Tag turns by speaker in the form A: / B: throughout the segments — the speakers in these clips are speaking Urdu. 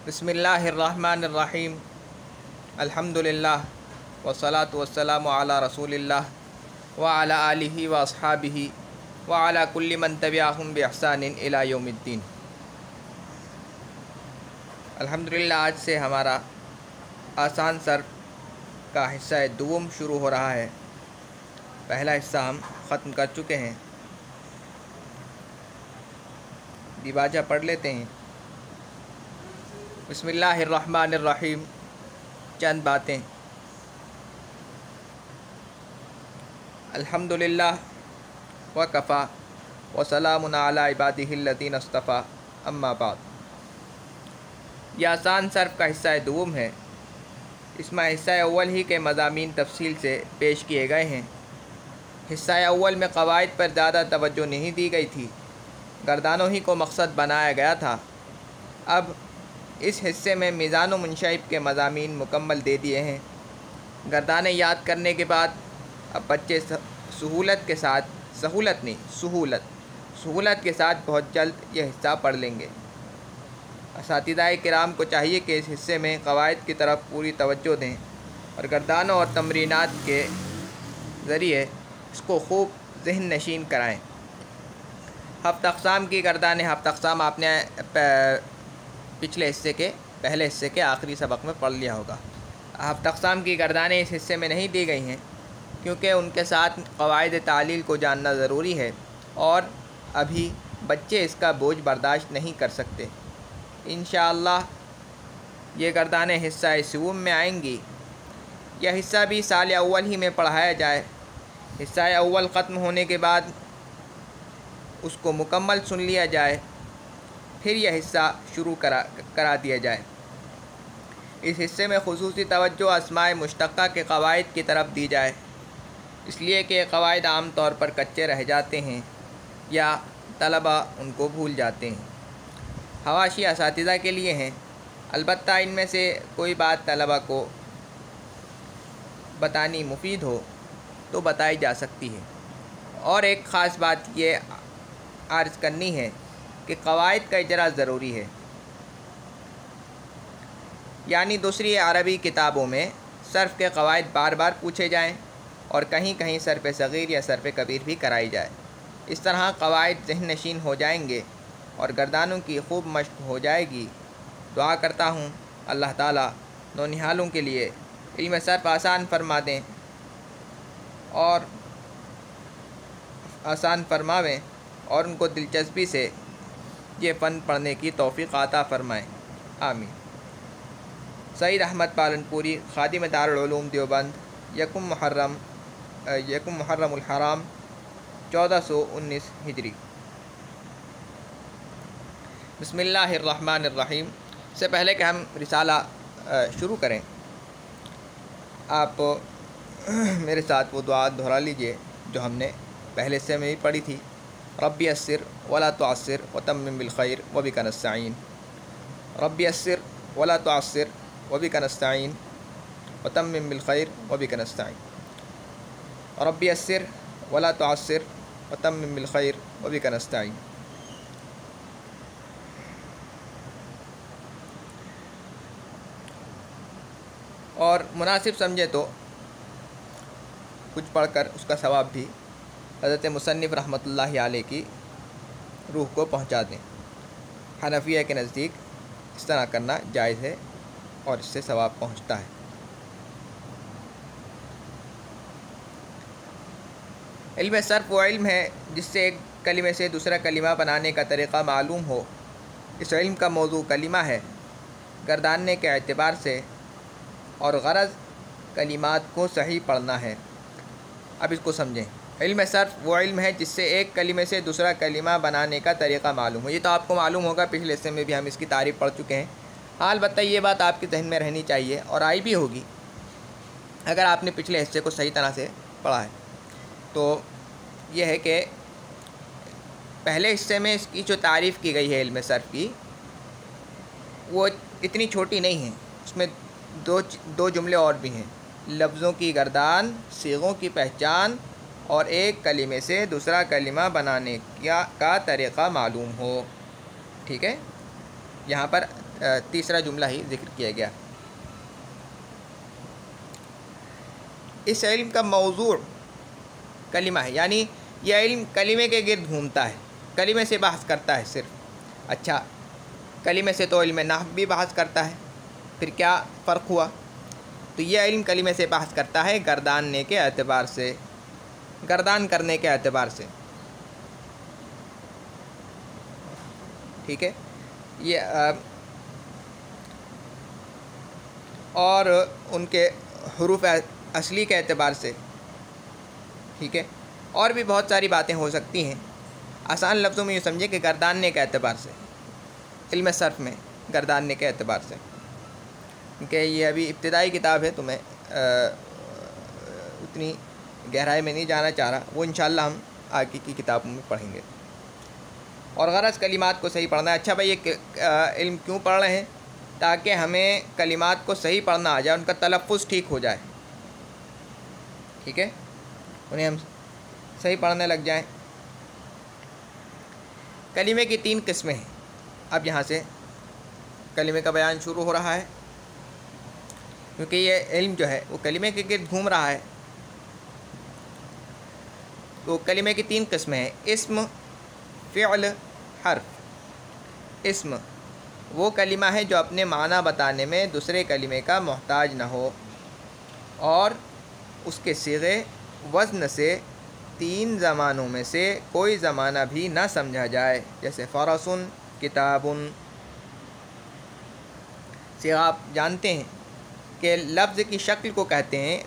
A: بسم اللہ الرحمن الرحیم الحمدللہ والصلاة والسلام علی رسول اللہ وعلی آلہ واصحابہ وعلی کل من تبعہم بإحسان الی یوم الدین۔ الحمدللہ آج سے ہمارا آسان صرف کا حصہ دوم شروع ہو رہا ہے۔ پہلا حصہ ہم ختم کر چکے ہیں۔ دیباجہ پڑھ لیتے ہیں۔ بسم اللہ الرحمن الرحیم۔ چند باتیں۔ الحمدللہ وکفی وسلام علی عبادہ الذین اصطفی، اما بعد۔ یہ آسان صرف کا حصہ دوم ہے۔ اس میں حصہ اول ہی کے مضامین تفصیل سے پیش کیے گئے ہیں۔ حصہ اول میں قواعد پر زیادہ توجہ نہیں دی گئی تھی، گردانوں ہی کو مقصد بنایا گیا تھا۔ اب اس حصے میں میزان و منشعب کے مضامین مکمل دے دیے ہیں۔ گردانے یاد کرنے کے بعد اب بچے سہولت کے ساتھ بہت جلد یہ حصہ پڑھ لیں گے۔ اساتذہ کرام کو چاہیے کہ اس حصے میں قواعد کی طرف پوری توجہ دیں اور گردانوں اور تمرینات کے ذریعے اس کو خوب ذہن نشین کرائیں۔ ہفت اقسام کی گردانیں، ہفت اقسام آپ نے پہلے حصے کے آخری سبق میں پڑھ لیا ہوگا۔ ہفت اقسام کی گردانیں اس حصے میں نہیں دی گئی ہیں کیونکہ ان کے ساتھ قواعد تعلیل کو جاننا ضروری ہے اور ابھی بچے اس کا بوجھ برداشت نہیں کر سکتے۔ انشاءاللہ یہ گردانیں حصہ سوم میں آئیں گی۔ یہ حصہ بھی سال اول ہی میں پڑھایا جائے۔ حصہ اول ختم ہونے کے بعد اس کو مکمل سن لیا جائے، پھر یہ حصہ شروع کرا دیا جائے۔ اس حصے میں خصوصی توجہ اسماء مشتقہ کے قواعد کی طرف دی جائے، اس لیے کہ یہ قواعد عام طور پر کچے رہ جاتے ہیں یا طلبہ ان کو بھول جاتے ہیں۔ حواشی اساتذہ کے لیے ہیں، البتہ ان میں سے کوئی بات طلبہ کو بتانی مفید ہو تو بتائی جا سکتی ہے۔ اور ایک خاص بات یہ عرض کرنی ہے کہ قواعد کا اجرا ضروری ہے، یعنی دوسری عربی کتابوں میں صرف کے قواعد بار بار پوچھے جائیں اور کہیں کہیں صرف صغیر یا صرف کبیر بھی کرائی جائے۔ اس طرح قواعد ذہن نشین ہو جائیں گے اور گردانوں کی خوب مشق ہو جائے گی۔ دعا کرتا ہوں اللہ تعالیٰ نونہالوں کے لیے علم صرف آسان فرما دیں اور آسان فرماویں اور ان کو دلچسپی سے یہ فن پڑھنے کی توفیق عطا فرمائیں، آمین۔ سعید احمد پالنپوری، خادم دارالعلوم دیوبند، یکم محرم الحرام 1419 ہجری۔ بسم اللہ الرحمن الرحیم۔ سے پہلے کہ ہم رسالہ شروع کریں، آپ میرے ساتھ وہ دعا دہرا لیجئے جو ہم نے پہلے سے میں بھی پڑھی تھی۔ رب یسر ولا تعسر وتمم بالخیر وبک نستعین۔ رب یسر ولا تعسر وبک نستعین وتمم بالخیر وبک نستعین۔ رب یسر ولا تعسر وتمم بالخیر وبک نستعین۔ اور مناسب سمجھے تو کچھ پڑھ کر اس کا ثواب بھی حضرت مصنف رحمۃ اللہ علیہ کی روح کو پہنچا دیں۔ حنفیہ کے نزدیک اس طرح کرنا جائز ہے اور اس سے ثواب پہنچتا ہے۔ علم صرف وہ علم ہے جس سے ایک کلمے سے دوسرا کلمہ بنانے کا طریقہ معلوم ہو۔ اس علم کا موضوع کلمہ ہے گرداننے کے اعتبار سے، اور غرض کلمات کو صحیح پڑھنا ہے۔ اب اس کو سمجھیں۔ علم صرف وہ علم ہے جس سے ایک کلمے سے دوسرا کلمہ بنانے کا طریقہ معلوم ہو۔ یہ تو آپ کو معلوم ہوگا، پچھلے حصے میں بھی ہم اس کی تعریف پڑھ چکے ہیں۔ البتہ یہ بات آپ کے ذہن میں رہنی چاہیے اور آئی بھی ہوگی اگر آپ نے پچھلے حصے کو صحیح طرح سے پڑھا ہے۔ تو یہ ہے کہ پہلے حصے میں اس کی جو تعریف کی گئی ہے علم صرف کی، وہ اتنی چھوٹی نہیں ہے۔ اس میں دو جملے اور بھی ہیں: لفظوں کی گردان، صیغوں کی پہچان اور ایک کلمے سے دوسرا کلمہ بنانے کا طریقہ معلوم ہو۔ ٹھیک ہے، یہاں پر تیسرا جملہ ہی ذکر کیا گیا۔ اس علم کا موضوع کلمہ ہے، یعنی یہ علم کلمے کے گرد گھومتا ہے، کلمے سے بحث کرتا ہے صرف۔ اچھا، کلمے سے تو علم نحو بھی بحث کرتا ہے، پھر کیا فرق ہوا؟ تو یہ علم کلمے سے بحث کرتا ہے گرداننے کے اعتبار سے، گردان کرنے کے اعتبار سے، ٹھیک ہے۔ یہ اور ان کے حروف اصلی کے اعتبار سے، ٹھیک ہے۔ اور بھی بہت ساری باتیں ہو سکتی ہیں، آسان لفظوں میں یہ سمجھے کہ گرداننے کے اعتبار سے، علم صرف میں گرداننے کے اعتبار سے، کیونکہ یہ ابھی ابتدائی کتاب ہے تو میں اتنی گہرائی میں نہیں جانا چاہ رہا، وہ انشاءاللہ ہم آگے کی کتابوں میں پڑھیں گے۔ اور غرض کلمات کو صحیح پڑھنا ہے۔ اچھا بھائی، یہ علم کیوں پڑھ رہے ہیں؟ تاکہ ہمیں کلمات کو صحیح پڑھنا آ جائے، ان کا تلفظ ٹھیک ہو جائے، ٹھیک ہے، انہیں ہم صحیح پڑھنے لگ جائیں۔ کلمے کی 3 قسمیں ہیں۔ اب یہاں سے کلمے کا بیان شروع ہو رہا ہے، کیونکہ یہ علم جو ہے وہ کلمے کے گرد گھوم رہا ہے۔ تو کلمے کی 3 قسمیں ہیں: اسم، فعل، حرف۔ اسم وہ کلمہ ہے جو اپنے معنی بتانے میں دوسرے کلمے کا محتاج نہ ہو اور اس کے صیغے وزن سے 3 زمانوں میں سے کوئی زمانہ بھی نہ سمجھا جائے، جیسے فرسن، کتابن۔ صیغہ آپ جانتے ہیں کہ لفظ کی شکل کو کہتے ہیں،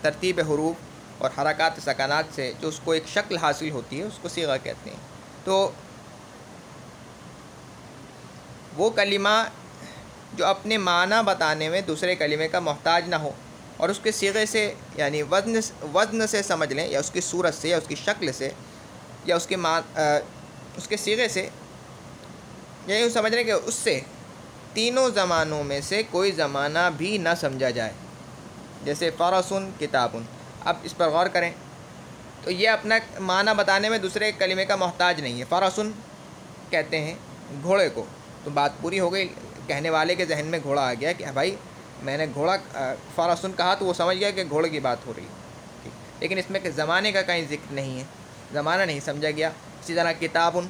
A: ترتیب حروف اور حرکات سکنات سے جو اس کو ایک شکل حاصل ہوتی ہے اس کو صیغہ کہتے ہیں۔ تو وہ کلمہ جو اپنے معنی بتانے میں دوسرے کلمے کا محتاج نہ ہو اور اس کے صیغے سے، یعنی وزن سے سمجھ لیں، یا اس کی صورت سے، یا اس کی شکل سے، یا اس کے صیغے سے، یا یوں سمجھ لیں کہ اس سے 3 زمانوں میں سے کوئی زمانہ بھی نہ سمجھا جائے، جیسے فرسن، کتابن۔ اب اس پر غور کریں تو یہ اپنا معنی بتانے میں دوسرے کلمے کا محتاج نہیں ہے۔ فرسن کہتے ہیں گھوڑے کو، تو بات پوری ہو گئی، کہنے والے کے ذہن میں گھوڑا آ گیا کہ بھائی میں نے گھوڑا فرسن کہا تو وہ سمجھ گیا کہ گھوڑے کی بات ہو رہی ہے، لیکن اس میں کہ زمانے کا کہیں ذکر نہیں ہے، زمانہ نہیں سمجھا گیا۔ اسی طرح کتابن،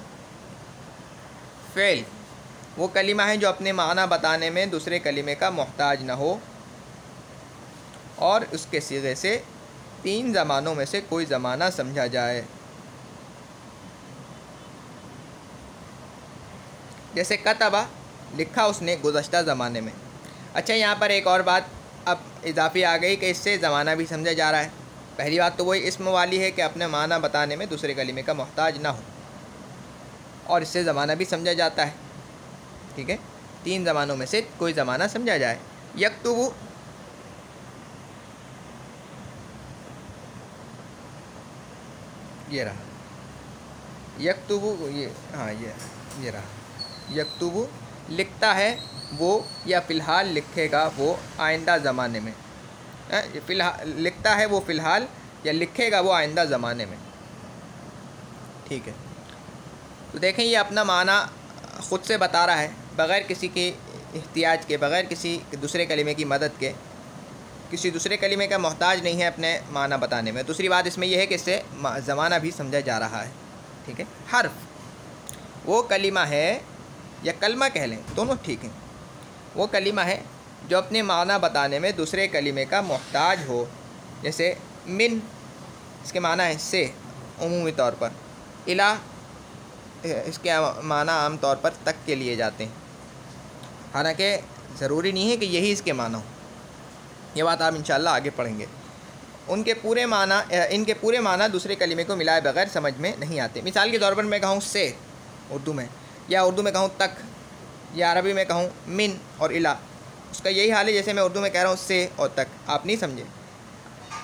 A: فعل وہ کلمہ ہے جو اپنے معنی بتانے میں دوسرے کلمے کا محتاج نہ ہو اور اس کے صیغے سے 3 زمانوں میں سے کوئی زمانہ سمجھا جائے، جیسے کتبہ، لکھا اس نے گزشتہ زمانے میں۔ اچھا، یہاں پر ایک اور بات اب اضافی آ گئی کہ اس سے زمانہ بھی سمجھا جا رہا ہے۔ پہلی بات تو وہی اسم والی ہے کہ اپنے معنی بتانے میں دوسرے کلمے کا محتاج نہ ہو اور اس سے زمانہ بھی سمجھا جاتا ہے، ٹھیک ہے، 3 زمانوں میں سے کوئی زمانہ سمجھا جائے۔ یکتب، یہ رہا یکتب، یہ رہا یکتب، لکھتا ہے وہ، یا فی الحال لکھے گا وہ آئندہ زمانے میں، لکھتا ہے وہ فی الحال، یا لکھے گا وہ آئندہ زمانے میں، ٹھیک ہے۔ تو دیکھیں یہ اپنا معنی خود سے بتا رہا ہے، بغیر کسی کے احتیاج کے، بغیر کسی دوسرے کلمے کی مدد کے، کسی دوسرے کلمے کا محتاج نہیں ہے اپنے معنی بتانے میں۔ دوسری بات اس میں یہ ہے کہ اس سے زمانہ بھی سمجھا جا رہا ہے، ٹھیک ہے۔ حرف وہ کلمہ ہے، یا کلمہ کہہ لیں، دونوں ٹھیک ہیں، وہ کلمہ ہے جو اپنے معنی بتانے میں دوسرے کلمے کا محتاج ہو، جیسے من، اس کے معنی ہے سے عمومی طور پر، الہ، اس کے معنی عام طور پر تک کے لیے جاتے ہیں، حالانکہ ضروری نہیں ہے کہ یہی اس کے معنی ہو، یہ بات آپ انشاءاللہ آگے پڑھیں گے۔ ان کے پورے معنی دوسرے کلمے کو ملائے بغیر سمجھ میں نہیں آتے۔ مثال کے طور پر میں کہوں سے اردو میں، یا اردو میں کہوں تک، یا عربی میں کہوں من اور الہ، اس کا یہی حال ہے جیسے میں اردو میں کہہ رہا ہوں سے اور تک، آپ نہیں سمجھے۔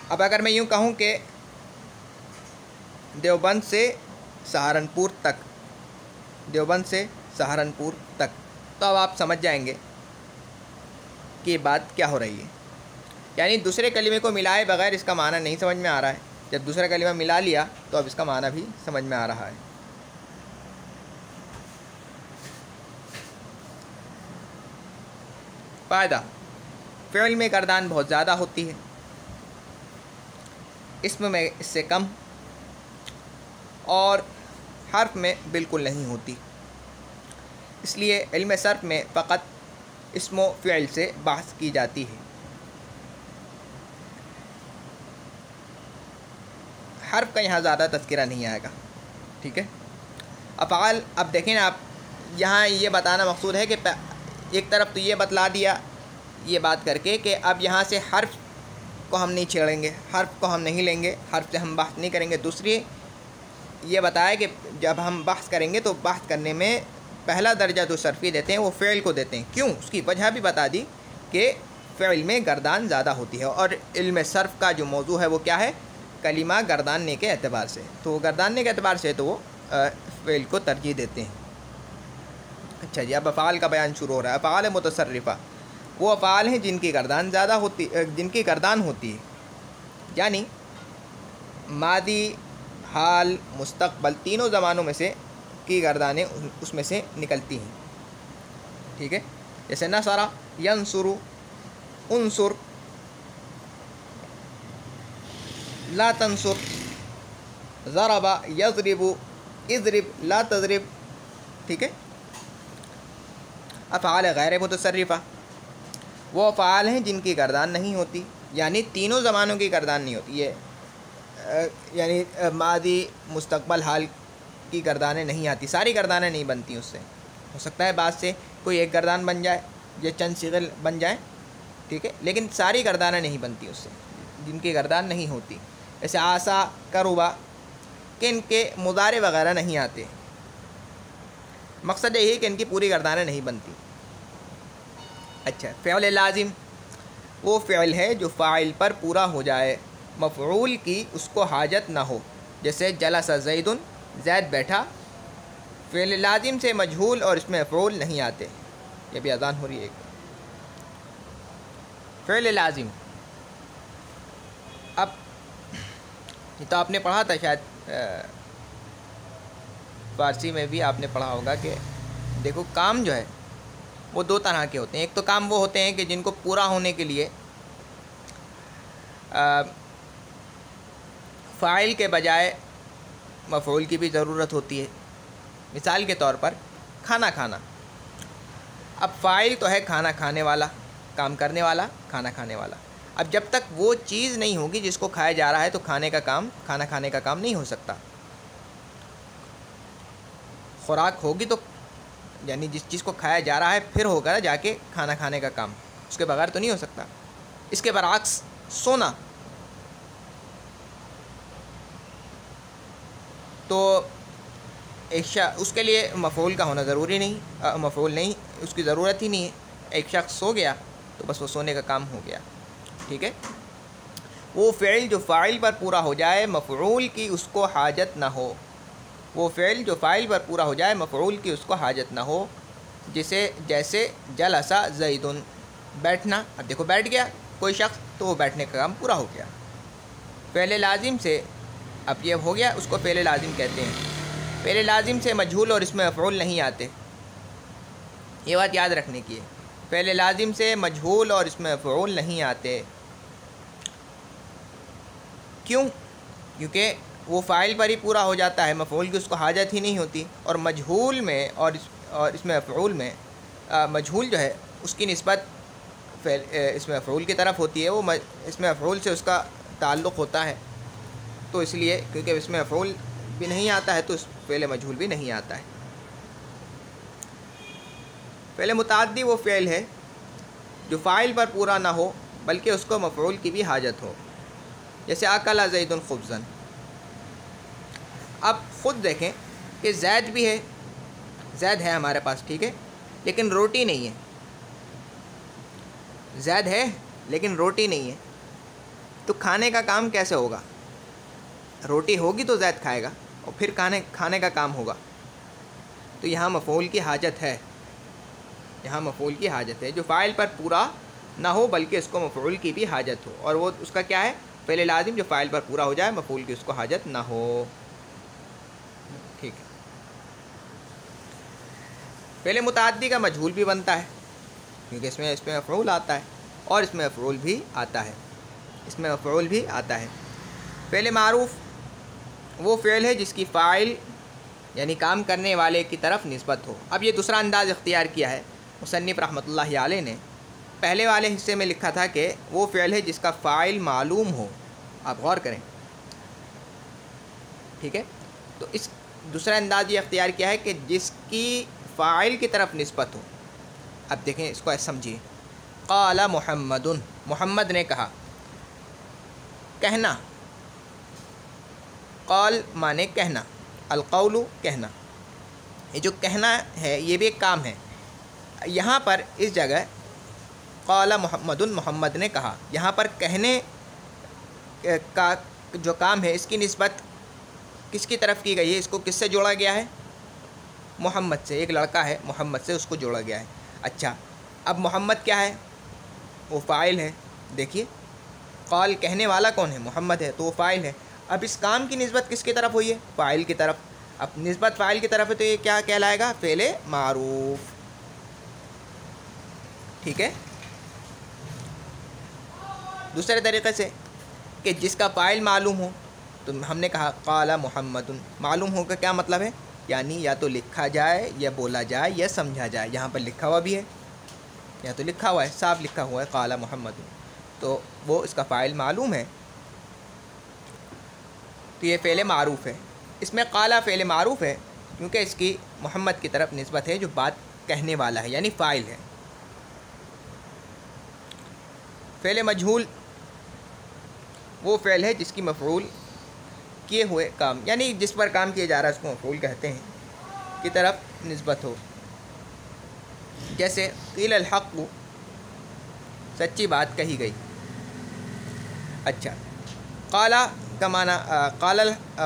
A: اب اگر میں یوں کہوں کہ دیوبند سے سہارنپور تک، دیوبند سے سہارنپور تک، تو اب آپ سمجھ جائیں گے کہ یہ بات کیا ہو رہی ہے، یعنی دوسرے کلمے کو ملائے بغیر اس کا معنی نہیں سمجھ میں آ رہا ہے، جب دوسرا کلمہ ملا لیا تو اب اس کا معنی بھی سمجھ میں آ رہا ہے۔ فائدہ، فعل میں گردان بہت زیادہ ہوتی ہے، اسم میں اس سے کم، اور حرف میں بالکل نہیں ہوتی، اس لیے علم صرف میں فقط اسم و فعل سے بحث کی جاتی ہے۔ حرف کا یہاں زیادہ تذکرہ نہیں آئے گا، ٹھیک ہے۔ افعال، اب دیکھیں نا، آپ یہاں یہ بتانا مقصود ہے کہ ایک طرف تو یہ بتلا دیا یہ بات کر کے کہ اب یہاں سے حرف کو ہم نہیں چھیڑیں گے، حرف کو ہم نہیں لیں گے، حرف سے ہم بحث نہیں کریں گے۔ دوسری یہ بتایا کہ جب ہم بحث کریں گے تو بحث کرنے میں پہلا درجہ جو صرفی دیتے ہیں وہ فعل کو دیتے ہیں، کیوں، اس کی وجہ بھی بتا دی کہ فعل میں گردان زیادہ ہوتی ہے، اور علم صرف کا جو موضوع ہے وہ کیا ہے، کلمہ گرداننے کے اعتبار سے، تو گرداننے کے اعتبار سے تو وہ فعل کو ترجیح دیتے ہیں۔ اچھا جی، اب افعال کا بیان شروع ہو رہا ہے۔ افعال متصرفہ وہ افعال ہیں جن کی گردان ہوتی ہے، یعنی ماضی، حال، مستقبل تینوں زمانوں میں سے کی گردانیں اس میں سے نکلتی ہیں، ٹھیک ہے۔ جیسے نصر، ینصر، انصر، لا تنصر، ضرب، یضرب، اضرب، لا تضرب، ٹھیک ہے۔ افعال غیر متصرفہ وہ افعال ہیں جن کی گردان نہیں ہوتی، یعنی تینوں زمانوں کی گردان نہیں ہوتی، یعنی ماضی، مستقبل، حال کی گردانیں نہیں آتی، ساری گردانیں نہیں بنتی اس سے، ہو سکتا ہے بعد سے کوئی ایک گردان بن جائے یا چند صیغے بن جائیں، ٹھیک ہے، لیکن ساری گردانیں نہیں بنتی اس سے، جن کی گردان نہیں ہوتی۔ جیسے آسا، کربا، کہ ان کے مضارع وغیرہ نہیں آتے، مقصد یہی ہے کہ ان کی پوری گردانیں نہیں بنتی۔ اچھا، فعل لازم وہ فعل ہے جو فاعل پر پورا ہو جائے، مفعول کی اس کو حاجت نہ ہو، جیسے جلس زید، زید بیٹھا۔ فعل لازم سے مجہول اور اس میں مفعول نہیں آتے۔ یہ بھی اذان ہو رہی ہے۔ فعل لازم، اب یہ تو آپ نے پڑھا تھا شاید، فارسی میں بھی آپ نے پڑھا ہوگا کہ دیکھو کام جو ہے وہ دو طرح کے ہوتے ہیں۔ ایک تو کام وہ ہوتے ہیں کہ جن کو پورا ہونے کے لیے فاعل کے بجائے مفعول کی بھی ضرورت ہوتی ہے۔ مثال کے طور پر کھانا کھانا، اب فاعل تو ہے کھانا کھانے والا، کام کرنے والا، کھانا کھانے والا، اب جب تک وہ چیز نہیں ہوگی جس کو کھایا جا رہا ہے تو کھانا کھانے کا کام نہیں ہو سکتا۔ خوراک ہوگی تو یعنی جس چیز کو کھایا جا رہا ہے پھر ہوگا جا کے کھانا کھانے کا کام، اس کے بغیر تو نہیں ہو سکتا۔ اس کے برعکس سونا، تو اس کے لیے مفعول کا ہونا ضروری نہیں، مفعول نہیں، اس کی ضرورت ہی نہیں ہے، ایک شخص سو گیا تو بس وہ سونے کا کام ہو گیا، ٹھیک ہے۔ وہ فعل جو فاعل پر پورا ہو جائے مفعول کی اس کو حاجت نہ ہو، وہ فعل جو فاعل پر پورا ہو جائے مفعول کی اس کو حاجت نہ ہو، جیسے جلسا زیدن، بیٹھنا، اب دیکھو بیٹھ گیا کوئی شخص تو وہ بیٹھنے کا کام پورا ہو گیا۔ فعل لازم سے، اب یہ ہو گیا، اس کو فعل لازم کہتے ہیں۔ فعل لازم سے مجہول اور اس میں مفعول نہیں آتے، یہ بات یاد رکھنے کی ہے۔ فعل لازم سے مجہول اور اس میں مفعول نہیں آتے، کیوں؟ کیونکہ وہ فاعل پر ہی پورا ہو جاتا ہے، مفعول کی اس کو حاجت ہی نہیں ہوتی، اور مجہول میں اور اس میں مفعول میں، مجہول جو ہے اس کی نسبت اس میں مفعول کی طرف ہوتی ہے، وہ اس میں مفعول سے اس کا تعلق ہوتا ہے، تو اس لیے کیونکہ اس میں مفعول بھی نہیں آتا ہے تو اس فعل مجہول بھی نہیں آتا ہے۔ فعل متعدی وہ فعل ہے جو فاعل پر پورا نہ ہو بلکہ اس کو مفعول کی بھی حاجت ہو، جیسے اکل زید خبزا۔ اب خود دیکھیں کہ زید بھی ہے، زید ہے ہمارے پاس، ٹھیک ہے، لیکن روٹی نہیں ہے، زید ہے لیکن روٹی نہیں ہے، تو کھانے کا کام کیسے ہوگا؟ روٹی ہوگی تو زید کھائے گا اور پھر کھانے کا کام ہوگا، تو یہاں مفعول کی حاجت ہے، یہاں مفعول کی حاجت ہے، جو فاعل پر پورا نہ ہو بلکہ اس کو مفعول کی بھی حاجت ہو، اور وہ اس کا کیا ہے؟ فعل لازم جو فاعل پر پورا ہو جائے مفعول کی اس کو حاجت نہ ہو، ٹھیک ہے۔ فعل متعدی کا مجہول بھی بنتا ہے، کیونکہ اس میں مفعول آتا ہے اور اس میں مفعول بھی آتا ہے، اس میں مفعول بھی آتا ہے۔ فعل معروف وہ فعل ہے جس کی فاعل یعنی کام کرنے والے کی طرف نسبت ہو۔ اب یہ دوسرا انداز اختیار کیا ہے مصنف رحمۃ اللہ علیہ نے۔ پہلے والے حصے میں لکھا تھا کہ وہ فعل ہے جس کا فاعل معلوم ہو، آپ غور کریں، ٹھیک ہے؟ تو اس دوسرا انداز یہ اختیار کیا ہے کہ جس کی فاعل کی طرف نسبت ہو۔ اب دیکھیں اس کو ایسے سمجھیے، قال محمد، محمد نے کہا، کہنا، قال مانے کہنا، القول کہنا، یہ جو کہنا ہے یہ بھی ایک کام ہے۔ یہاں پر اس جگہ قال محمد، محمد نے کہا، یہاں پر کہنے کا جو کام ہے اس کی نسبت کس کی طرف کی گئی ہے؟ اس کو کس سے جوڑا گیا ہے؟ محمد سے، ایک لڑکا ہے محمد سے، اس کو جوڑا گیا ہے۔ اچھا، اب محمد کیا ہے؟ وہ فاعل ہے۔ دیکھیے قال کہنے والا کون ہے؟ محمد ہے، تو وہ فاعل ہے۔ اب اس کام کی نسبت کس کی طرف ہوئی ہے؟ فاعل کی طرف۔ اب نسبت فاعل کی طرف ہے تو یہ کیا کہلائے گا؟ فعل معروف، ٹھیک ہے؟ دوسرے طریقے سے کہ جس کا فاعل معلوم ہو، تو ہم نے کہا قال محمد، معلوم ہو کا کیا مطلب ہے؟ یعنی یا تو لکھا جائے یا بولا جائے یا سمجھا جائے۔ یہاں پر لکھا ہوا بھی ہے، یا تو لکھا ہوا ہے، صاف لکھا ہوا ہے قال محمد، تو وہ اس کا فاعل معلوم ہے، تو یہ فعل معروف ہے۔ اس میں قال فعل معروف ہے کیونکہ اس کی محمد کی طرف نسبت ہے جو بات کہنے والا ہے، یعنی فاعل ہے۔ فعل مجہول وہ فعل ہے جس کی مفعول کیے ہوئے کام، یعنی جس پر کام کیا جا رہا ہے اس کو مفعول کہتے ہیں، کی طرف نسبت ہو۔ جیسے قیل الحق، سچی بات کہی گئی۔ اچھا، قال کا معنی قال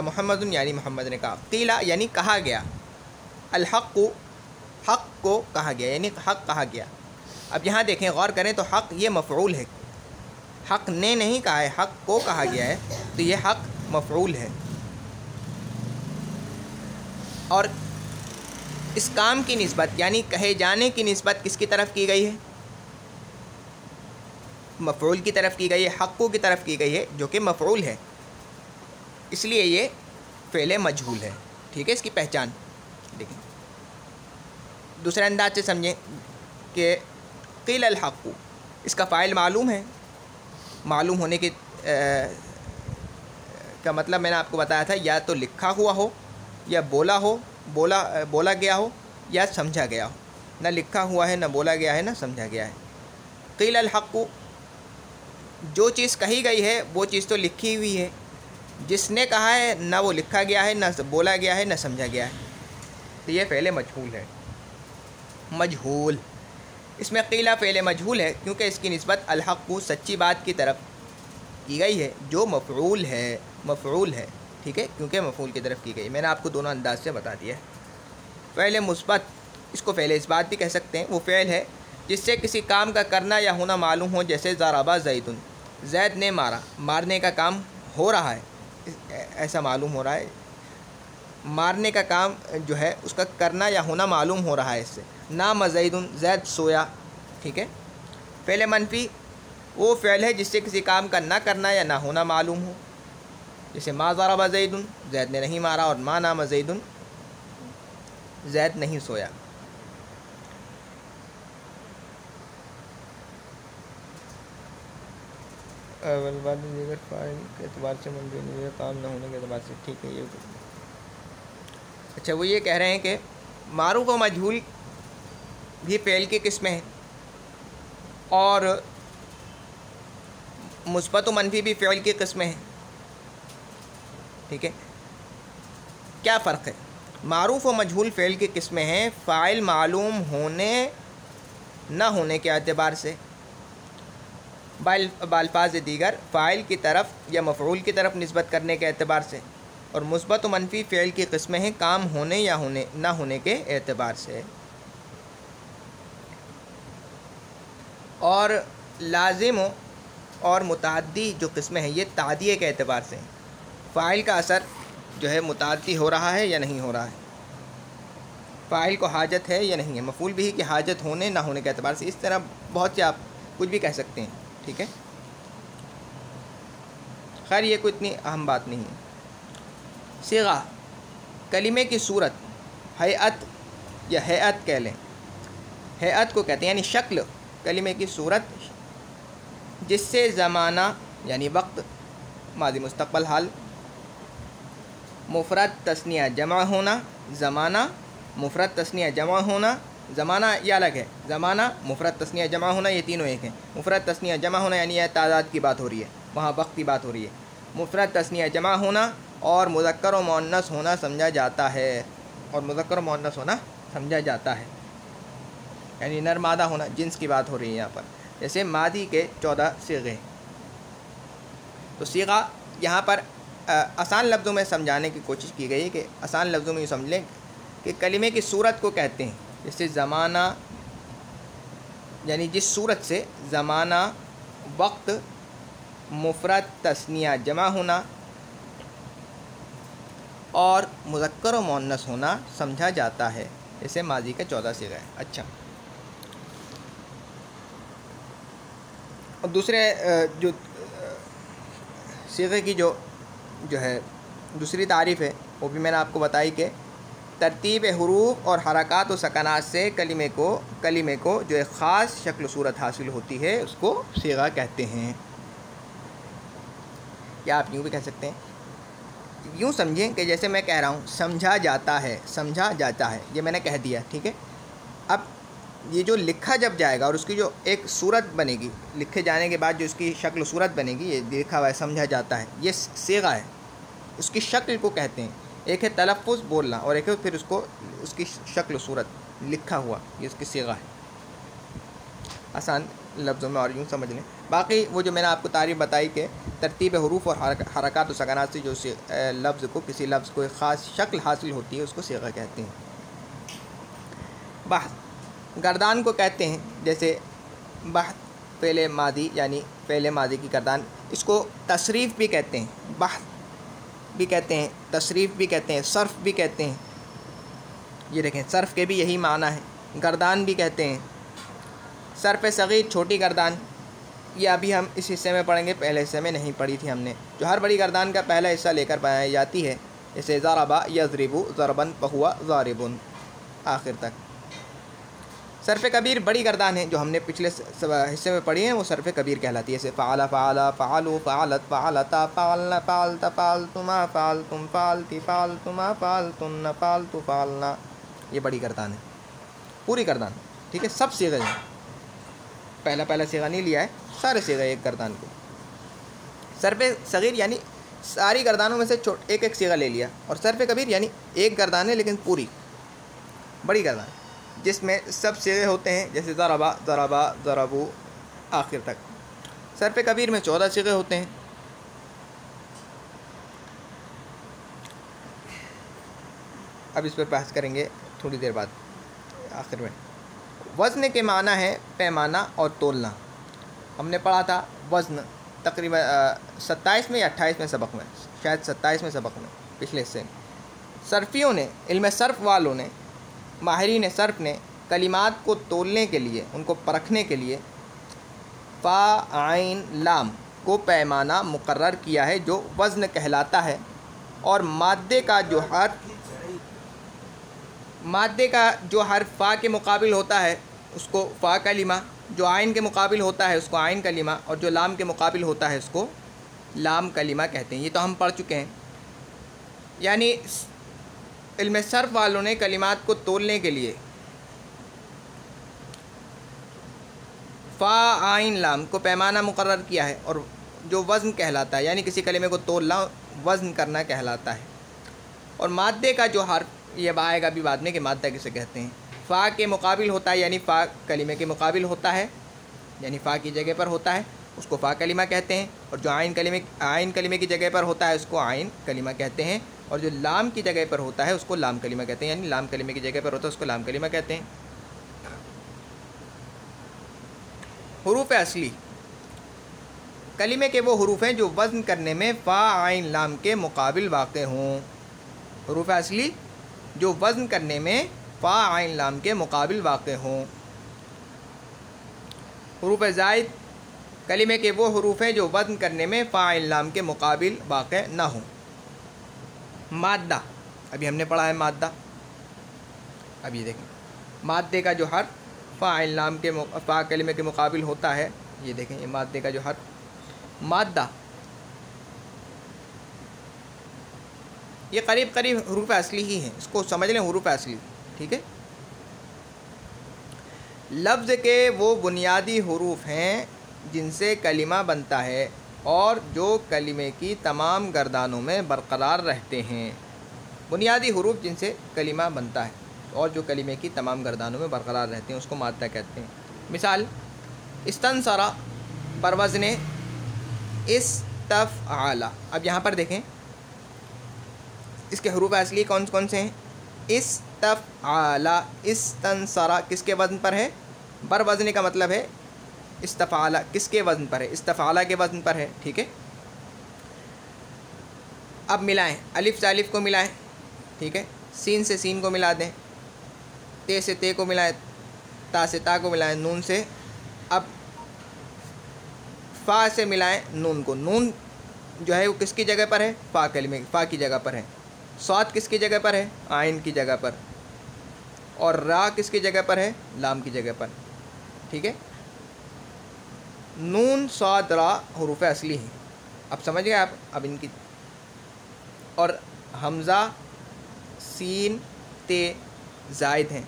A: محمد یعنی محمد نے کہا، قیل یعنی کہا گیا، الحق حق کو کہا گیا، یعنی حق کہا گیا۔ اب یہاں دیکھیں، غور کریں تو حق یہ مفعول ہے، حق نے نہیں کہا ہے، حق کو کہا گیا ہے، تو یہ حق مفعول ہے۔ اور اس کام کی نسبت یعنی کہے جانے کی نسبت کس کی طرف کی گئی ہے؟ مفعول کی طرف کی گئی ہے، حق کو کی طرف کی گئی ہے جو کہ مفعول ہے، اس لیے یہ فعل مجہول ہے، ٹھیک ہے؟ اس کی پہچان دیکھیں، دوسرے انداز سے سمجھیں کہ قیل الحق، اس کا فاعل معلوم ہے، معلوم ہونے کے کا مطلب میں نے آپ کو بتایا تھا، یا تو لکھا ہوا ہو یا بولا گیا ہو یا سمجھا گیا ہو، نہ لکھا ہوا ہے، نہ بولا گیا ہے، نہ سمجھا گیا ہے۔ قیل الحق، جو چیز کہی گئی ہے وہ چیز تو لکھی ہوئی ہے، جس نے کہا ہے نہ وہ لکھا گیا ہے، نہ بولا گیا ہے، نہ سمجھا گیا ہے، تو یہ فعل مجہول ہے۔ مجہول، اس میں قیل فعل مجہول ہے کیونکہ اس کی نسبت الحق سچی بات کی طرف کی گئی ہے جو مفعول ہے، ٹھیک ہے؟ کیونکہ مفعول کی طرف کی گئی، میں نے آپ کو دونوں انداز سے بتا دیا ہے۔ فعل مثبت، اس کو فعل اثبات بھی کہہ سکتے ہیں، وہ فعل ہے جس سے کسی کام کا کرنا یا ہونا معلوم ہو، جیسے ضرب زید، زید نے مارا، مارنے کا کام ہو رہا ہے، ایسا معلوم ہو رہا ہے، مارنے کا کام جو ہے اس کا کرنا یا ہونا معلوم ہو رہا ہے اس سے۔ نام زید، زید سویا، ٹھیک ہے؟ فعل منفی وہ فعل ہے جس سے کسی کام کا نہ کرنا یا نہ ہونا معلوم ہو، جیسے ما ضرب زید، زید نے نہیں مارا، اور ما نام زید، زید نہیں سویا۔ دیگر فاعل کے اعتبار سے منفی نہیں، کام نہ ہونے کے اعتبار سے، ٹھیک ہے؟ یہ اچھا، وہ یہ کہہ رہے ہیں کہ معروف و مجہول بھی فعل کی قسمیں ہیں، اور مثبت و منفی بھی فعل کی قسمیں ہیں، ٹھیک ہے؟ کیا فرق ہے؟ معروف و مجہول فعل کی قسمیں ہیں فاعل معلوم ہونے نہ ہونے کے اعتبار سے، بالفاظ دیگر فاعل کی طرف یا مفعول کی طرف نسبت کرنے کے اعتبار سے، اور مثبت و منفی فعل کی قسمیں ہیں کام ہونے یا نہ ہونے کے اعتبار سے۔ اور لازم اور متعدی جو قسمیں ہیں یہ تعدیے کے اعتبار سے ہیں، فاعل کا اثر جو ہے متعدی ہو رہا ہے یا نہیں ہو رہا ہے۔ فاعل کو حاجت ہے یا نہیں ہے، مفعول بھی کی حاجت ہونے نہ ہونے کے اعتبار سے، اس طرح بہت سے آپ کچھ بھی کہہ سکتے ہیں، ٹھیک ہے. خیر یہ کوئی اتنی اہم بات نہیں ہے. صیغہ کلمے کی صورت، ہیئت یا ہیئت کہہ لیں، ہیئت کو کہتے ہیں یعنی شکل، کلمے کی صورت جس سے زمانہ یعنی وقت، ماضی مستقبل حال، مفرد تثنیہ جمع ہونا، زمانہ مفرد تثنیہ جمع ہونا، زمانہ یہ الگ ہے، زمانہ مفرد تثنیہ جمع ہونا، یہ تینوں ایک ہیں. مفرد تثنیہ جمع ہونا یعنی یہ تعداد کی بات ہو رہی ہے، وہاں وقت کی بات ہو رہی ہے. مفرد تثنیہ جمع ہونا اور مذکر و مؤنث ہونا سمجھا جاتا ہے، اور مذکر و مؤنث ہونا سمجھا جاتا ہے، یعنی نر مادہ ہونا، جنس کی بات ہو رہی ہے یہاں پر. جیسے ماضی کے 14 صیغے. تو صیغہ یہاں پر آسان لفظوں میں سمجھانے کی کوشش کی گئی ہے کہ آسان لفظوں میں یہ سمجھ لیں کہ کلمے کی صورت کو کہتے ہیں. جیسے زمانہ یعنی جس صورت سے زمانہ، وقت، مفرد تثنیہ جمع ہونا اور مذکر و مؤنث ہونا سمجھا جاتا ہے. جیسے ماضی کے 14 صیغے. اچھا، اور دوسرے جو صیغے کی جو ہے دوسری تعریف ہے وہ بھی میں نے آپ کو بتائی کہ ترتیب حروف اور حرکات و سکنات سے کلمے کو جو ایک خاص شکل و صورت حاصل ہوتی ہے اس کو صیغہ کہتے ہیں. یا آپ یوں بھی کہہ سکتے ہیں، یوں سمجھیں کہ جیسے میں کہہ رہا ہوں سمجھا جاتا ہے، یہ میں نے کہہ دیا، ٹھیک ہے. اب یہ جو لکھا جب جائے گا اور اس کی جو ایک صورت بنے گی، لکھے جانے کے بعد جو اس کی شکل و صورت بنے گی، یہ لکھا ہوا ہے سمجھا جاتا ہے، یہ صیغہ ہے. اس کی شکل کو کہتے ہیں. ایک ہے تلفظ بولنا اور ایک ہے پھر اس کی شکل و صورت لکھا ہوا، یہ اس کی صیغہ ہے. آسان لفظوں میں اور یوں سمجھ لیں. باقی وہ جو میں نے آپ کو تعریف بتائی کہ ترتیب حروف اور حرکات و سکنات سے جو لفظ کو کسی لفظ کو ایک خاص شکل حاصل ہوتی ہے اس کو صیغہ کہتے ہیں. بحث گردان کو کہتے ہیں. جیسے بحث فعل ماضی یعنی فعل ماضی کی گردان، اس کو تصریف بھی کہتے ہیں، بحث بھی کہتے ہیں، تصریف بھی کہتے ہیں، صرف بھی کہتے ہیں. یہ دیکھیں صرف کے بھی یہی معنی ہے، گردان بھی کہتے ہیں. صرف صغیر چھوٹی گردان، یہ ابھی ہم اس حصے میں پڑھیں گے، پہلے حصے میں نہیں پڑھی تھی ہم نے، جو ہر بڑی گردان کا پہلا حصہ لے کر بیان جاتی ہے. جیسے ضربا یضرب ضربن فہو ضارب آخر تک. صرف کبیر بڑی گردان ہے جو ہم نے پچھلے حصے میں پڑھی ہیں، وہ صرف کبیر کہلاتی ہے. جیسے فعل فعلا فعلوا فعلت فعلتا فعلنا فعلت فعلتما فعلتم فعلتی فعلتما فعلتن فعلت فعلنا، یہ بڑی گردان ہے، پوری گردان، ٹھیک ہے. سب صیغے ہیں، پہلا صیغہ نہیں لیا ہے، سارے صیغے ایک گردان کو. صرف صغیر یعنی ساری گردانوں میں سے ایک ایک صیغہ لے لیا، اور صرف کبیر یعنی ایک گردان ہے لیکن پوری بڑی گردان جس میں سب صیغے ہوتے ہیں. جیسے ضربا ضربا ضربو آخر تک. صرف کبیر میں 14 صیغے ہوتے ہیں. اب اس پر بحث کریں گے تھوڑی دیر بعد آخر میں. وزن کے معنی ہے پیمانہ اور تولنا. ہم نے پڑھا تھا وزن تقریباً 27 میں یا 28 میں سبق میں، شاید 27 میں سبق میں، پچھلے حصے میں. صرفیوں نے، علم صرف والوں نے، ماہرین صرف نے کلمات کو تولنے کے لیے، ان کو پرکھنے کے لیے فا عین لام کو پیمانہ مقرر کیا ہے جو وزن کہلاتا ہے. اور مادے کا جو حرف فا کے مقابل ہوتا ہے اس کو فا کلمہ، جو عین کے مقابل ہوتا ہے اس کو عین کلمہ، اور جو لام کے مقابل ہوتا ہے اس کو لام کلمہ کہتے ہیں. یہ تو ہم پڑھ چکے ہیں. یعنی علم صرف والوں نے کلمات کو تولنے کے لیے فا عین لام کو پیمانہ مقرر کیا ہے، اور جو وزن کہلاتا ہے، یعنی کسی کلمے کو تولنا وزن کرنا کہلاتا ہے. اور مادے کا جو حرف، یہ آئے گا بھی بعد میں کہ مادہ کسے کہتے ہیں، فا کے مقابل ہوتا ہے، یعنی فا کلمے کے مقابل ہوتا ہے، یعنی فا کی جگہ پر ہوتا ہے اس کو فا کلمہ کہتے ہیں. اور جو عین کلمے کی جگہ پر ہوتا ہے اس کو عین کلمہ کہتے ہیں. اور جو لام کی جگہ پر ہوتا ہے اس کو لام کلمہ کہتے ہیں، یعنی لام کلمے کی جگہ پر ہوتا ہے اس کو لام کلمہ کہتے ہیں. حروف اصلی کلمے کے وہ حروف ہیں جو وزن کرنے میں فا عین لام کے مقابل واقع ہوں. حروف اصلی جو وزن کرنے میں فا عین لام کے مقابل واقع ہوں۔ حروف زائد کلمے کے وہ حروف ہیں جو وزن کرنے میں فا عین لام کے مقابل واقع نہ ہوں۔ مادہ، ابھی ہم نے پڑھا ہے مادہ، اب یہ دیکھیں مادے کا جو حرف فا عین لام کے فا کلمے کے مقابل ہوتا ہے، یہ دیکھیں یہ مادے کا جو حرف مادہ، یہ قریب قریب حروف اصلی ہی ہیں، اس کو سمجھ لیں حروف اصلی، ٹھیک ہے۔ لفظ کے وہ بنیادی حروف ہیں جن سے کلمہ بنتا ہے اور جو کلمے کی تمام گردانوں میں برقرار رہتے ہیں۔ بنیادی حروف جن سے کلمہ بنتا ہے اور جو کلمے کی تمام گردانوں میں برقرار رہتے ہیں اس کو مادہ کہتے ہیں۔ مثال استنصر پر وزن استفعل، اب یہاں پر دیکھیں اس کے حروف اصلی کون کون سے ہیں؟ استفعل، استنصر کس کے وزن پر ہے؟ بر وزن کا مطلب ہے استفعل کس کے وزن پر ہے؟ استفعل کے وزن پر ہے، ٹھیک ہے۔ اب ملائیں، الف سے الف کو ملائیں، ٹھیک ہے، سین سے سین کو ملا دیں، تے سے تے کو ملائیں، تا سے تا کو ملائیں، نون سے، اب فا سے ملائیں نون کو، نون جو ہے وہ کس کی جگہ پر ہے؟ فا کلمے فا کی جگہ پر ہے۔ صاد کس کی جگہ پر ہے؟ عین کی جگہ پر، اور را کس کی جگہ پر ہے؟ لام کی جگہ پر، ٹھیک ہے۔ نون صاد را حروف اصلی ہیں، اب سمجھ گئے آپ اب ان کی، اور حمزہ سین تے زائد ہیں،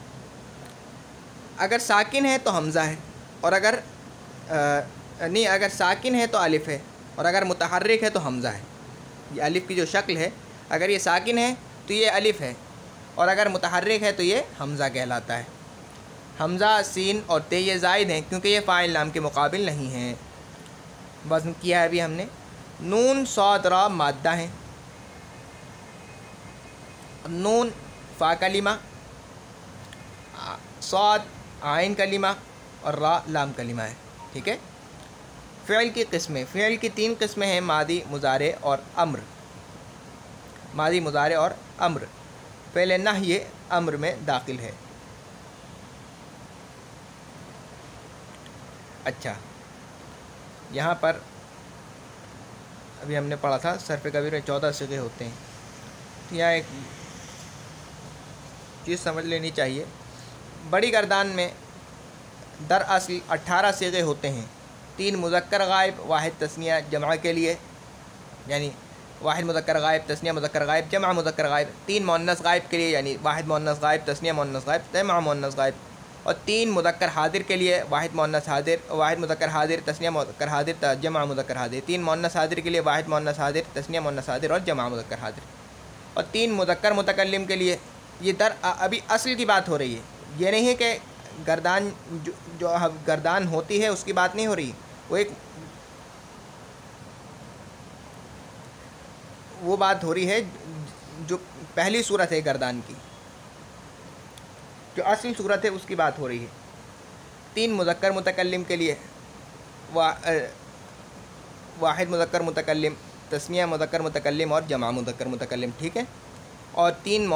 A: اگر ساکن ہے تو حمزہ ہے، اور اگر نہیں اگر ساکن ہے تو الف ہے، اور اگر متحرک ہے تو حمزہ ہے۔ یہ الف کی جو شکل ہے، اگر یہ ساکن ہے تو یہ الف ہے، اور اگر متحرک ہے تو یہ حمزہ کہلاتا ہے۔ حمزہ سین اور تے یہ زائد ہیں کیونکہ یہ فاعل لام کے مقابل نہیں ہیں۔ وزن کیا ہے ابھی ہم نے، نون صاد را مادہ ہیں، نون فا کلمہ، صاد عین کلمہ، اور را لام کلمہ ہے، ٹھیک ہے۔ فعل کی قسمیں، فعل کی 3 قسمیں ہیں، ماضی، مضارع اور امر۔ ماضی، مضارع اور امر، فعل نحی امر میں داخل ہے۔ اچھا، یہاں پر ابھی ہم نے پڑھا تھا صرف کبیر میں 14 صیغے ہوتے ہیں، تو یہاں ایک چیز سمجھ لینی چاہیے، بڑی گردان میں دراصل 18 صیغے ہوتے ہیں، 3 مذکر غائب، واحد تثنیہ جمع کے لیے، یعنی واحد مذکر غائب، تثنیہ مذکر غائب، جمع مذکر غائب، 3 مؤنث غائب کے لیے، یعنی واحد مؤنث غائب، تثنیہ مؤنث غائب، جمع مؤنث غائب، اور 3 مذکر حاضر کے لیے، واحد مؤنث حاضر، واحد مذکر حاضر، تثنیہ مذکر حاضر، جمع مذکر حاضر، 3 مؤنث حاضر کے لیے، واحد مؤنث حاضر، تثنیہ مؤنث حاضر اور جمع مذکر حاضر، اور 3 مذکر متکلم کے لیے۔ یہ ابھی اصل کی بات ہو رہی ہے، یہ نہیں ہے کہ گردان جو گردان ہوتی ہے اس کی بات نہیں ہو رہی، وہ بات ہو رہی ہے جو پہلی صورت ہے گردان کی، جو اصل صورت ہے اس کی بات ہو رہی ہے۔ 3 مذکر متکلم کے لیے، واحد مذکر متکلم، تثنیہ مذکر متکلم اور جمع مذکر متکلم، ٹھیک ہے، اور 3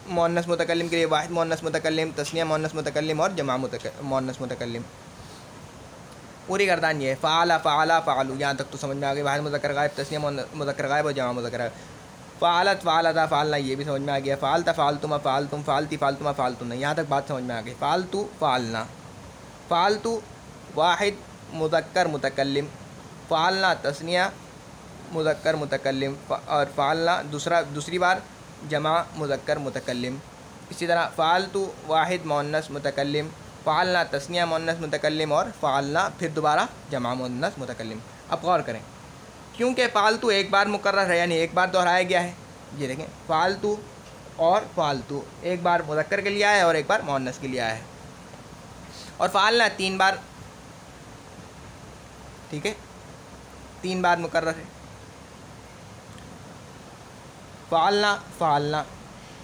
A: مؤنث متکلم کے لیے، واحد مؤنث متکلم، تثنیہ مؤنث متکلم اور جمع مؤنث متکلم۔ پوری گردان یہ ہے، فعل، فعلا، فعلو، یہاں تک تو سمجھ میں آ گئی، واحد مذکر غائب، تثنیہ مذکر غائب اور جمع مذکر غائب۔ فعلت، فعلتا، فعلنا، یہ بھی سمجھ میں آ گیا، فعلتا، فعلتما، فعلتم، فعلتی، فعلتما، فعلتن، یہاں تک بات سمجھ میں آ گئی۔ فعلتو، فعلنا، فعلتو واحد مذکر متکلم، فعلنا تثنیہ مذکر متکلم، اور فعلنا دوسری بار جمع مذکر متکلم۔ اسی طرح فعلتو واحد مؤنث متکلم، فعلنا تثنیہ مؤنث متکلم، اور فعلنا پھر دوبارہ جمع مؤنث متکلم۔ اب غور کریں، کیونکہ فعلتو ایک بار مکرر ہے، یعنی ایک بار دہرایا گیا ہے، یہ دیکھیں فعلتو اور فعلتو ایک بار مذکر کے لیے آیا ہے اور ایک بار مؤنث کے لیے آیا ہے، اور فعلنا 3 بار، ٹھیک ہے، 3 بار مکرر ہے، فعلنا، فعلنا،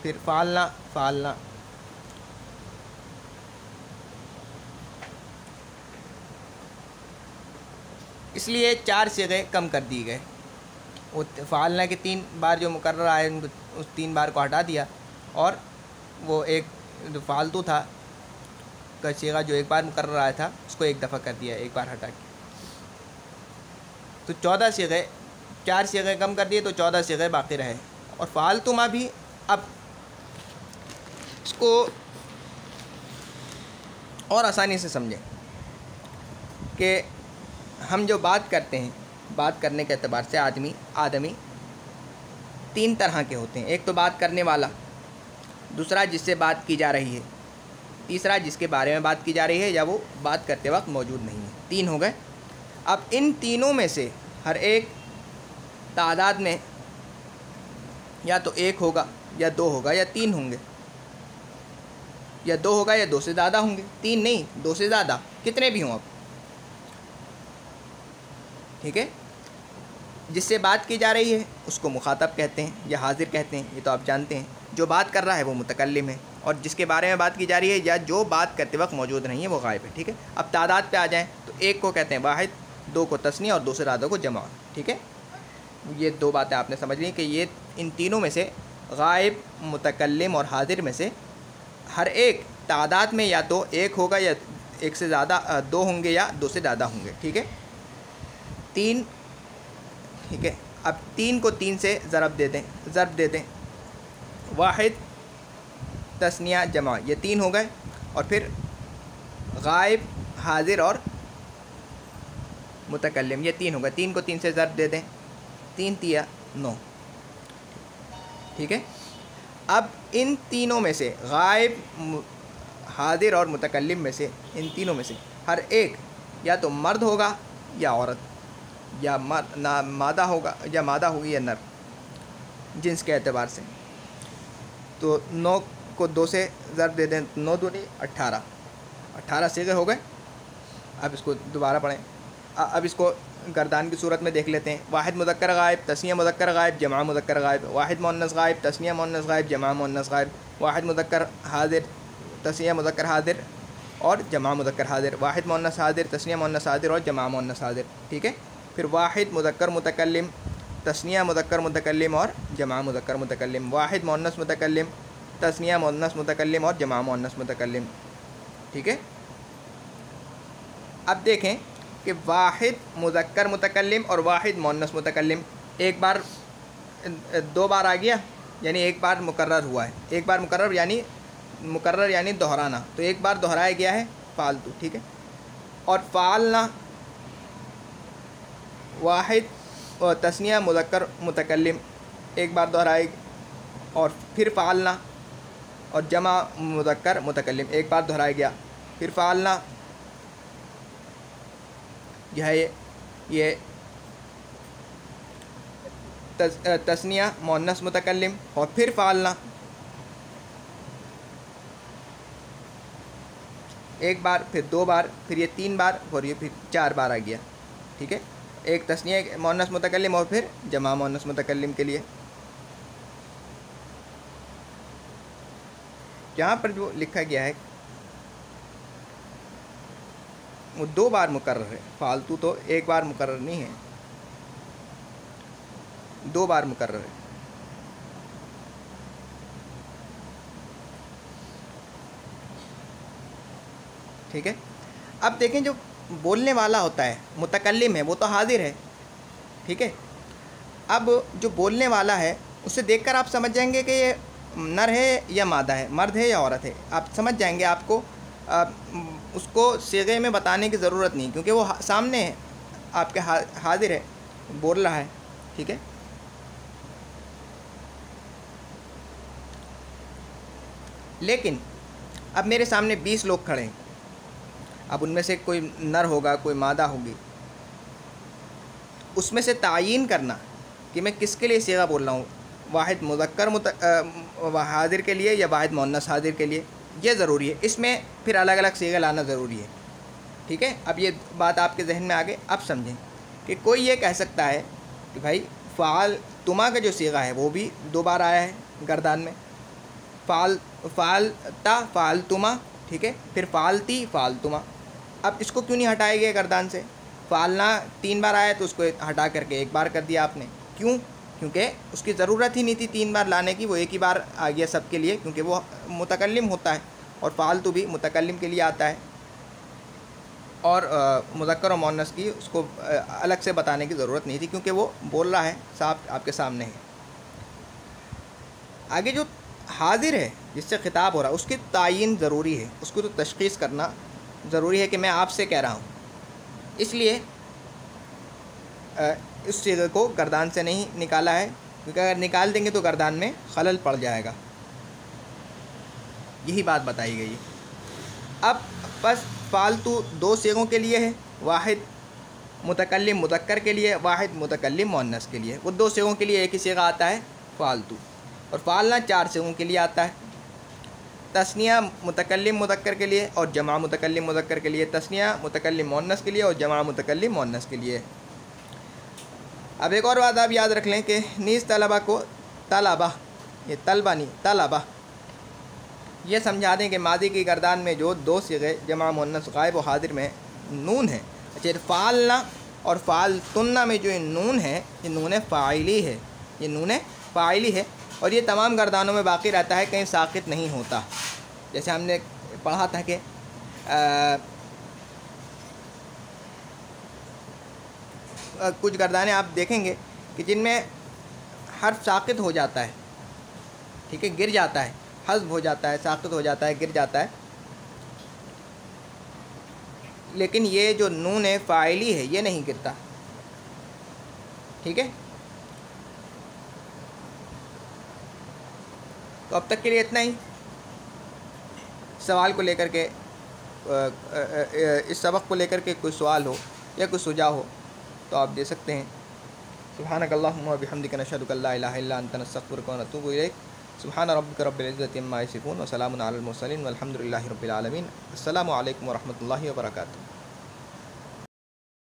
A: پھر فعلنا، فعلنا۔ اس لیے 4 صیغے کم کر دیے گئے، وہ فعلنا کے 3 بار جو مکرر آئے اس 3 بار کو ہٹا دیا، اور وہ ایک جو فالتو تھا کا صیغہ جو ایک بار مقرر آیا تھا اس کو ایک دفعہ کر دیا ایک بار ہٹا کے، تو 14 صیغے، 4 صیغے کم کر دیے تو 14 صیغے باقی رہے۔ اور فالتو ما بھی اب اس کو اور آسانی سے سمجھیں کہ ہم جو بات کرتے ہیں، بات کرنے کے اعتبار سے آدمی 3 طرح کے ہوتے ہیں۔ ایک تو بات کرنے والا، دوسرا جس سے بات کی جا رہی ہے، تیسرا جس کے بارے میں بات کی جا رہی ہے یا وہ بات کرتے وقت موجود نہیں ہے۔ 3 ہو گئے۔ اب ان تینوں میں سے ہر ایک تعداد میں یا تو 1 ہوگا یا 2 ہوگا یا 3 ہوں گے، یا 2 ہوگا یا 2 سے زیادہ ہوں گے، 3 نہیں 2 سے زیادہ، کتنے بھی ہوں اب، ٹھیک ہے۔ جس سے بات کی جا رہی ہے اس کو مخاطب کہتے ہیں یا حاضر کہتے ہیں، یہ تو آپ جانتے ہیں۔ جو بات کر رہا ہے وہ متکلم ہے، اور جس کے بارے میں بات کی جا رہی ہے یا جو بات کرتے وقت موجود نہیں ہے وہ غائب ہے، ٹھیک ہے۔ اب تعداد پہ آ جائیں تو 1 کو کہتے ہیں واحد، 2 کو تثنیہ اور 2 سے زیادہ کو جمع، ٹھیک ہے۔ یہ 2 باتیں آپ نے سمجھ لی کہ یہ ان تینوں میں سے غائب، متکلم اور حاضر میں سے ہر ایک تعداد میں یا تو 1 ہوگا یا 1 سے زیادہ 2 ہوں گے یا 2 سے زیادہ ہوں گے، ٹھیک ہے۔ 3، ٹھیک ہے۔ اب 3 کو 3 سے ضرب دے دیں، واحد، تثنیہ، جمع، یہ 3 ہو گئے، اور پھر غائب، حاضر اور متکلم، یہ 3 ہو گئے۔ 3 کو 3 سے ضرب دے دیں، 3 تیا 9، ٹھیک ہے۔ اب ان تینوں میں سے غائب، حاضر اور متکلم میں سے ان تینوں میں سے ہر ایک یا تو مرد ہوگا یا عورت، یا مادہ ہوگا یا مادہ ہوگی یا نر، جنس کے اعتبار سے۔ تو 9 کو 2 سے ضرب دے دیں، 9 دونے 18، 18 صیغے ہو گئے۔ اب اس کو دوبارہ پڑھیں، اب اس کو گردان کی صورت میں دیکھ لیتے ہیں۔ واحد مذکر غائب، تثنیہ مذکر غائب، جمع مذکر غائب، واحد مؤنث غائب، تثنیہ مؤنث غائب، جمع مؤنث غائب، واحد مذکر حاضر، تثنیہ مذکر حاضر اور جمع مذکر حاضر، واحد مؤنث حاضر، تثنیہ مؤنث حاضر اور جمع مؤنث حاضر، ٹھیک ہے۔ پھر واحد مذکر متکلم، تثنیہ مذکر متکلم اور جمع مذکر متکلم، واحد مؤنث متکلم، تثنیہ مؤنث متکلم اور جمع مؤنث متکلم، ٹھیک ہے۔ اب دیکھیں کہ واحد مذکر متکلم اور واحد مؤنث متکلم ایک بار 2 بار آ گیا، یعنی ایک بار مکرر ہوا ہے، ایک بار مکرر یعنی دہرانا، تو ایک بار دہرایا گیا ہے فالتو، ٹھیک ہے۔ اور فعلنا واحد اور تثنیہ مذکر متکلم ایک بار دہرائے، اور پھر فعلنا اور جمع مذکر متکلم ایک بار دہرایا گیا، پھر فعلنا جو ہے یہ تثنیہ مؤنث متکلم، اور پھر فعلنا ایک بار، پھر 2 بار، پھر یہ 3 بار، اور یہ پھر 4 بار آ گیا، ٹھیک ہے۔ ایک تثنیہ مؤنث متکلم اور پھر جمع مؤنث متکلم کے لیے۔ یہاں پر جو لکھا گیا ہے وہ 2 بار مقرر ہے، فالتو تو ایک بار مقرر نہیں ہے، 2 بار مقرر ہے، ٹھیک ہے۔ اب دیکھیں جو بولنے والا ہوتا ہے متکلم ہے وہ تو حاضر ہے، ٹھیک ہے۔ اب جو بولنے والا ہے اسے دیکھ کر آپ سمجھ جائیں گے کہ یہ نر ہے یا مادہ ہے، مرد ہے یا عورت ہے، آپ سمجھ جائیں گے۔ آپ کو اس کو صیغے میں بتانے کی ضرورت نہیں، کیونکہ وہ سامنے ہے آپ کے، حاضر ہے، بول رہا ہے، ٹھیک ہے۔ لیکن اب میرے سامنے 20 لوگ کھڑے ہیں، اب ان میں سے کوئی نر ہوگا، کوئی مادہ ہوگی، اس میں سے تعیین کرنا کہ میں کس کے لیے صیغہ بول رہا ہوں، واحد مذکر حاضر کے لیے یا واحد مؤنث حاضر کے لیے، یہ ضروری ہے۔ اس میں پھر الگ الگ صیغے لانا ضروری ہے، ٹھیک ہے۔ اب یہ بات آپ کے ذہن میں آگے اب سمجھیں کہ کوئی یہ کہہ سکتا ہے کہ بھائی فعلتما کا جو صیغہ ہے وہ بھی 2 بار آیا ہے گردان میں، فعلتا، فعلتما، ٹھیک ہے، پھر فعلتی، فعلتما۔ اب اس کو کیوں نہیں ہٹایا گیا گردان سے؟ فعلنا 3 بار آیا تو اس کو ہٹا کر کے 1 بار کر دیا آپ نے، کیوں؟ کیونکہ اس کی ضرورت ہی نہیں تھی 3 بار لانے کی، وہ ایک ہی بار آ گیا سب کے لیے، کیونکہ وہ متکلم ہوتا ہے اور فالتو بھی متکلم کے لیے آتا ہے، اور مذکر و مؤنث کی اس کو الگ سے بتانے کی ضرورت نہیں تھی، کیونکہ وہ بول رہا ہے صاحب آپ کے سامنے ہے۔ آگے جو حاضر ہے جس سے خطاب ہو رہا ہے اس کی تعین ضروری ہے، اس کو تو تشخیص کرنا ضروری ہے کہ میں آپ سے کہہ رہا ہوں، اس لیے اس صیغے کو گردان سے نہیں نکالا ہے، کیونکہ اگر نکال دیں گے تو گردان میں خلل پڑ جائے گا، یہی بات بتائی گئی ہے۔ اب بس فالتو 2 صیغوں کے لیے ہے، واحد متکلم مذکر کے لیے، واحد متکلم مؤنث کے لیے۔ وہ 2 صیغوں کے لیے ایک ہی صیغہ آتا ہے فالتو، اور فالنا 4 صیغوں کے لیے آتا ہے، تثنیہ متکلم مذکر کے لیے اور جمع متکلم مذکر کے لیے، تثنیہ متکلم مؤنث کے لیے اور جمع متکلم مؤنث کے لیے۔ اب ایک اور بات آپ یاد رکھ لیں کہ نیز طلبہ کو طلبہ، یہ طلبہ نہیں طلبہ، یہ سمجھا دیں کہ ماضی کی گردان میں جو 2 صیغے جمع مؤنث غائب و حاضر میں نون ہے، اچھا فعلنا اور فعلتن میں جو یہ نون ہے یہ نون فاعلی ہے، یہ نون فاعلی ہے، اور یہ تمام گردانوں میں باقی رہتا ہے، کہیں ساقط نہیں ہوتا۔ جیسے ہم نے پڑھا تھا کہ کچھ گردانے آپ دیکھیں گے کہ جن میں حرف ساقط ہو جاتا ہے، ٹھیک ہے، گر جاتا ہے، حذف ہو جاتا ہے، ساقط ہو جاتا ہے، گر جاتا ہے، لیکن یہ جو نون فاعلی ہے یہ نہیں گرتا، ٹھیک ہے۔ تو اب تک کے لیے اتنا ہی۔ سوال کو لے کر کے اس سبق کو لے کر کے کوئی سوال ہو یا کوئی سجھاؤ ہو تو آپ دے سکتے ہیں۔ سبحانک اللہم و بحمدک نشہد ان لا الہ الا انت نستغفرک و نتوب الیک۔ سبحان ربک رب العزۃ عما یصفون و سلام علی المرسلین والحمد للہ رب العالمین۔ السلام علیکم و رحمۃ اللہ وبرکاتہ۔